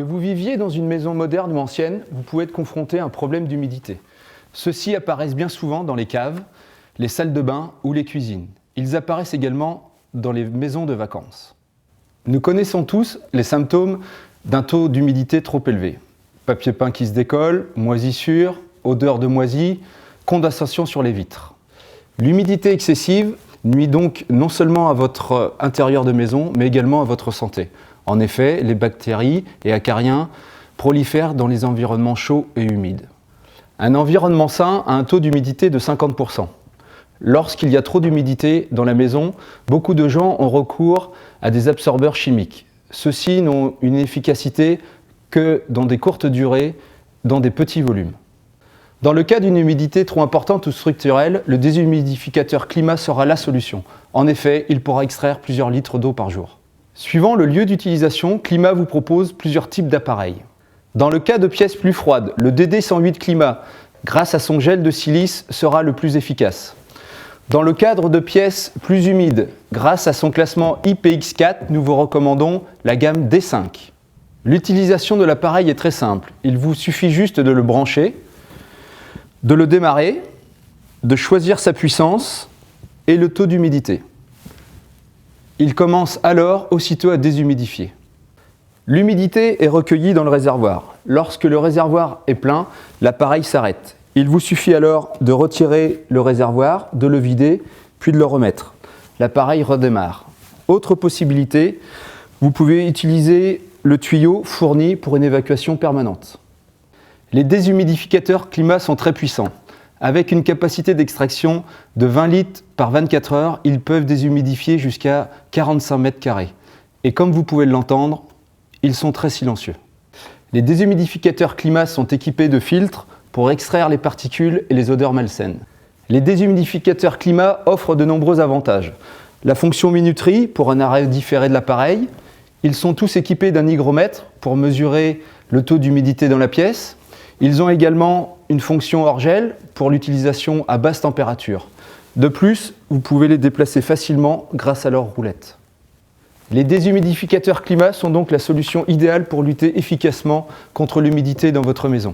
Que vous viviez dans une maison moderne ou ancienne, vous pouvez être confronté à un problème d'humidité. Ceux-ci apparaissent bien souvent dans les caves, les salles de bain ou les cuisines. Ils apparaissent également dans les maisons de vacances. Nous connaissons tous les symptômes d'un taux d'humidité trop élevé. Papier peint qui se décolle, moisissure, odeur de moisi, condensation sur les vitres. L'humidité excessive nuit donc non seulement à votre intérieur de maison, mais également à votre santé. En effet, les bactéries et acariens prolifèrent dans les environnements chauds et humides. Un environnement sain a un taux d'humidité de 50%. Lorsqu'il y a trop d'humidité dans la maison, beaucoup de gens ont recours à des absorbeurs chimiques. Ceux-ci n'ont une efficacité que dans des courtes durées, dans des petits volumes. Dans le cas d'une humidité trop importante ou structurelle, le déshumidificateur climat sera la solution. En effet, il pourra extraire plusieurs litres d'eau par jour. Suivant le lieu d'utilisation, Climat vous propose plusieurs types d'appareils. Dans le cas de pièces plus froides, le DD108 Climat, grâce à son gel de silice, sera le plus efficace. Dans le cadre de pièces plus humides, grâce à son classement IPX4, nous vous recommandons la gamme D5. L'utilisation de l'appareil est très simple. Il vous suffit juste de le brancher, de le démarrer, de choisir sa puissance et le taux d'humidité. Il commence alors aussitôt à déshumidifier. L'humidité est recueillie dans le réservoir. Lorsque le réservoir est plein, l'appareil s'arrête. Il vous suffit alors de retirer le réservoir, de le vider, puis de le remettre. L'appareil redémarre. Autre possibilité, vous pouvez utiliser le tuyau fourni pour une évacuation permanente. Les déshumidificateurs climat sont très puissants. Avec une capacité d'extraction de 20 litres par 24 heures, ils peuvent déshumidifier jusqu'à 45 mètres carrés. Et comme vous pouvez l'entendre, ils sont très silencieux. Les déshumidificateurs climat sont équipés de filtres pour extraire les particules et les odeurs malsaines. Les déshumidificateurs climat offrent de nombreux avantages. La fonction minuterie pour un arrêt différé de l'appareil. Ils sont tous équipés d'un hygromètre pour mesurer le taux d'humidité dans la pièce. Ils ont également une fonction hors-gel pour l'utilisation à basse température. De plus, vous pouvez les déplacer facilement grâce à leur roulette. Les déshumidificateurs climat sont donc la solution idéale pour lutter efficacement contre l'humidité dans votre maison.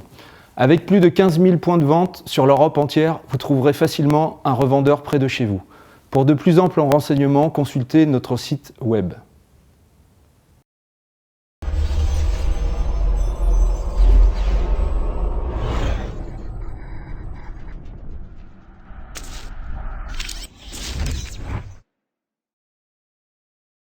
Avec plus de 15 000 points de vente sur l'Europe entière, vous trouverez facilement un revendeur près de chez vous. Pour de plus amples renseignements, consultez notre site web.